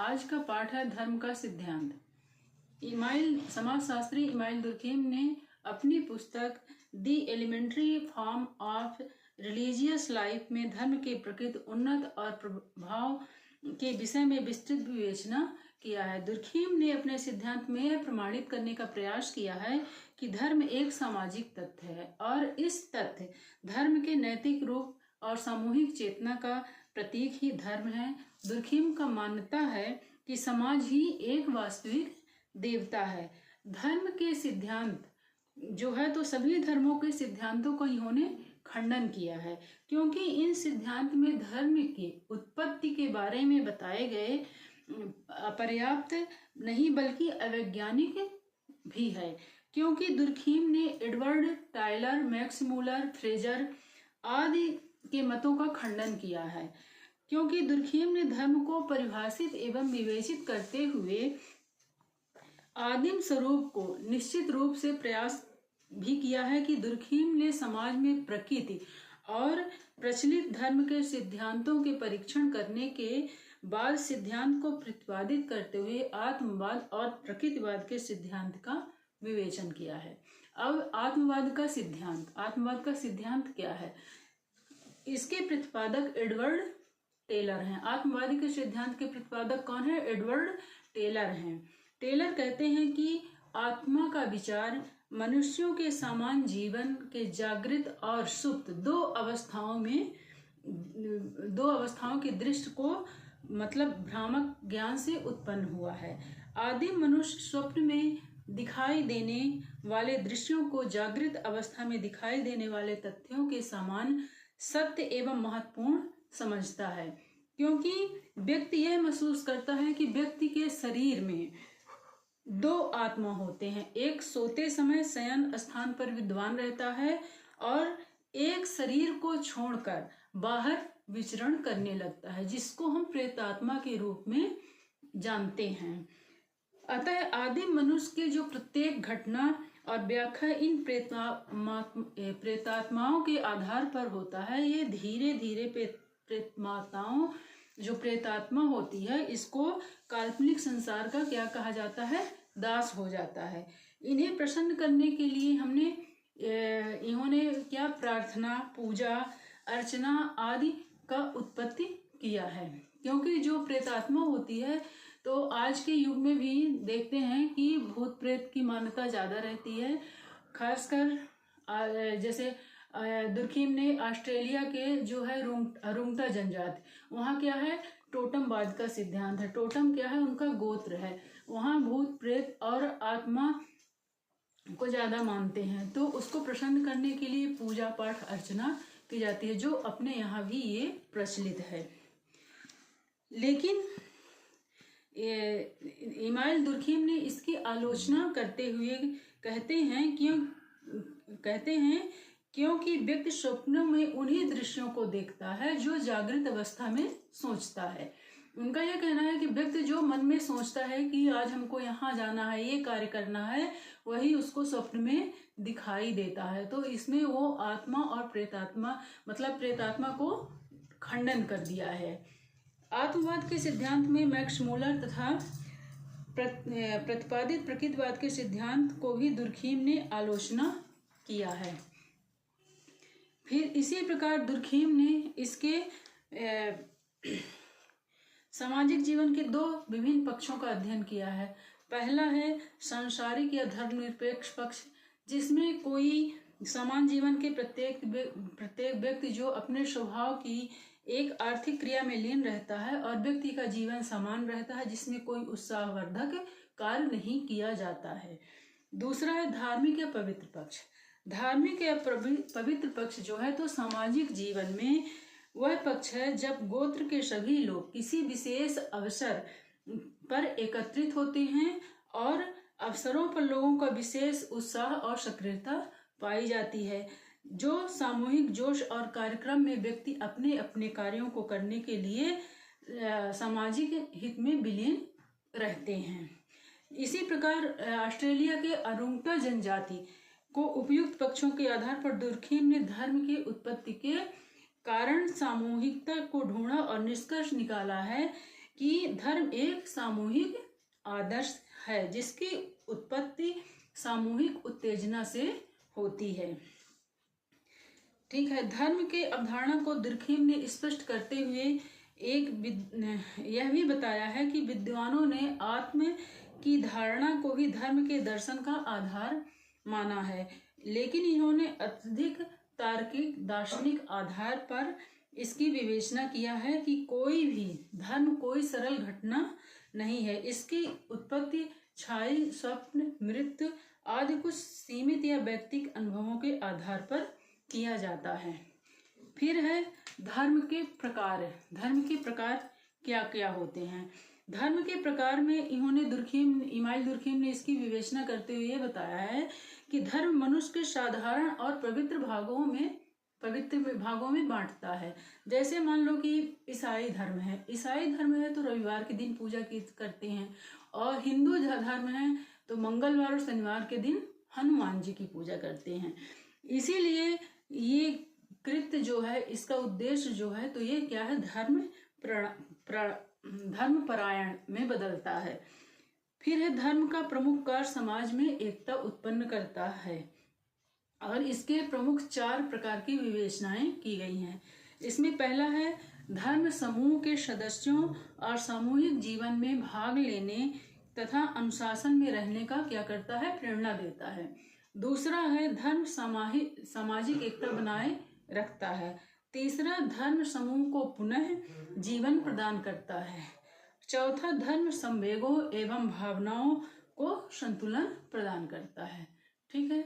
आज का पाठ है धर्म का सिद्धांत। समाजशास्त्री इमाइल दुर्खीम ने अपनी पुस्तक the elementary form of religious life में धर्म के प्रकृति, उन्नत और प्रभाव के विषय में विस्तृत विवेचना किया है। दुर्खीम ने अपने सिद्धांत में प्रमाणित करने का प्रयास किया है कि धर्म एक सामाजिक तथ्य है और इस तथ्य धर्म के नैतिक रूप और सामूहिक चेतना का प्रतीक ही धर्म है। दुर्खीम का मान्यता है कि समाज ही एक वास्तविक देवता है। धर्म के सिद्धांत जो है तो सभी धर्मों के सिद्धांतों का इन्होंने खंडन किया है, क्योंकि इन सिद्धांत में धर्म की उत्पत्ति के बारे में बताए गए पर्याप्त नहीं बल्कि अवैज्ञानिक भी है। क्योंकि दुर्खीम ने Edward Tyler, Max Muller, Fraser आदि के मतों का खंडन किया है। क्योंकि दुर्खीम ने धर्म को परिभाषित एवं विवेचित करते हुए आदिम स्वरूप को निश्चित रूप से प्रयास भी किया है कि दुर्खीम ने समाज में प्रकृति और प्रचलित धर्म के सिद्धांतों के परीक्षण करने के बाद सिद्धांत को प्रतिपादित करते हुए आत्मवाद और प्रकृतिवाद के सिद्धांत का विवेचन किया है। अब आत्मवाद का सिद्धांत क्या है? इसके प्रतिपादक एडवर्ड टेलर हैं। आत्मवादी के सिद्धांत के प्रतिपादक कौन है? एडवर्ड टेलर हैं। टेलर कहते हैं कि आत्मा का विचार मनुष्यों के सामान्य जीवन के जागृत और सुप्त दो अवस्थाओं के दृष्टि को मतलब भ्रामक ज्ञान से उत्पन्न हुआ है। आदिम मनुष्य स्वप्न में दिखाई देने वाले दृश्यों को जागृत अवस्था में दिखाई देने वाले तथ्यों के समान सत्य एवं महत्वपूर्ण समझता है, क्योंकि व्यक्ति यह महसूस करता है कि व्यक्ति के शरीर में दो आत्मा होते हैं। एक सोते समय शयन स्थान पर विद्वान रहता है और एक शरीर को छोड़कर बाहर विचरण करने लगता है, जिसको हम प्रेतात्मा के रूप में जानते हैं। अतः आदिम मनुष्य के जो प्रत्येक घटना और व्याख्या इन प्रेतात्माओं के आधार पर होता है, ये धीरे धीरे जो प्रेतात्मा होती है इसको काल्पनिक संसार का क्या कहा जाता है? दास हो जाता है। इन्हें प्रसन्न करने के लिए इन्होंने क्या प्रार्थना, पूजा, अर्चना आदि का उत्पत्ति किया है। क्योंकि जो प्रेतात्मा होती है तो आज के युग में भी देखते हैं कि भूत प्रेत की मान्यता ज़्यादा रहती है। खासकर जैसे दुर्खीम ने ऑस्ट्रेलिया के जो है अरुंगटा जनजाति, वहाँ क्या है? टोटमवाद का सिद्धांत है। टोटम क्या है? उनका गोत्र है। वहाँ भूत प्रेत और आत्मा को ज़्यादा मानते हैं, तो उसको प्रसन्न करने के लिए पूजा पाठ अर्चना की जाती है, जो अपने यहाँ भी ये प्रचलित है। लेकिन इमाइल दुर्खीम ने इसकी आलोचना करते हुए कहते हैं क्योंकि व्यक्ति स्वप्नों में उन्हीं दृश्यों को देखता है जो जागृत अवस्था में सोचता है। उनका यह कहना है कि व्यक्ति जो मन में सोचता है कि आज हमको यहाँ जाना है, ये कार्य करना है, वही उसको स्वप्न में दिखाई देता है। तो इसमें वो आत्मा और प्रेतात्मा को खंडन कर दिया है। आत्मवाद के सिद्धांत में मैक्स मूलर तथा प्रतिपादित प्रकृतिवाद के सिद्धांत को भी दुर्खीम ने आलोचना किया है। फिर इसी प्रकार दुर्खीम ने इसके सामाजिक जीवन के दो विभिन्न पक्षों का अध्ययन किया है। पहला है सांसारिक या धर्मनिरपेक्ष पक्ष, जिसमें कोई समान जीवन के प्रत्येक व्यक्ति जो अपने स्वभाव की एक आर्थिक क्रिया में लीन रहता है और व्यक्ति का जीवन समान रहता है, जिसमें कोई उत्साहवर्धक कार्य नहीं किया जाता है। दूसरा है धार्मिक या पवित्र पक्ष। धार्मिक या पवित्र पक्ष जो है तो सामाजिक जीवन में वह पक्ष है जब गोत्र के सभी लोग किसी विशेष अवसर पर एकत्रित होते हैं और अवसरों पर लोगों का विशेष उत्साह और सक्रियता पाई जाती है। जो सामूहिक जोश और कार्यक्रम में व्यक्ति अपने अपने कार्यों को करने के लिए सामाजिक हित में विलीन रहते हैं। इसी प्रकार ऑस्ट्रेलिया के अरुंगटा जनजाति को उपयुक्त पक्षों के आधार पर दुर्खीम ने धर्म की उत्पत्ति के कारण सामूहिकता को ढूंढा और निष्कर्ष निकाला है कि धर्म एक सामूहिक आदर्श है जिसकी उत्पत्ति सामूहिक उत्तेजना से होती है। ठीक है। धर्म के अवधारणा को दुर्खिम ने स्पष्ट करते हुए यह भी बताया है कि विद्वानों ने आत्म की धारणा को ही धर्म के दर्शन का आधार माना है, लेकिन इन्होंने अत्यधिक तार्किक दार्शनिक आधार पर इसकी विवेचना किया है कि कोई भी धर्म कोई सरल घटना नहीं है। इसकी उत्पत्ति छाई, स्वप्न, मृत्यु आदि कुछ सीमित या व्यक्तिगत अनुभवों के आधार पर किया जाता है। फिर है धर्म के प्रकार। धर्म के प्रकार क्या क्या होते हैं? धर्म के प्रकार में इमाइल दुर्खिम ने इसकी विवेचना करते हुए बताया है कि धर्म मनुष्य के साधारण और पवित्र भागों में बांटता है। जैसे मान लो कि ईसाई धर्म है तो रविवार के दिन पूजा करते हैं, और हिंदू धर्म है तो मंगलवार और शनिवार के दिन हनुमान जी की पूजा करते हैं। इसीलिए ये कृत्य जो है, इसका उद्देश्य जो है, तो ये क्या है, धर्म परायण में बदलता है। फिर है धर्म का प्रमुख कार्य समाज में एकता उत्पन्न करता है, और इसके प्रमुख 4 प्रकार की विवेचनाएं की गई हैं। इसमें पहला है धर्म समूह के सदस्यों और सामूहिक जीवन में भाग लेने तथा अनुशासन में रहने का क्या करता है, प्रेरणा देता है। दूसरा है धर्म सामाजिक एकता बनाए रखता है। तीसरा, धर्म समूह को पुनः जीवन प्रदान करता है। चौथा, धर्म संवेगों एवं भावनाओं को संतुलन प्रदान करता है। ठीक है।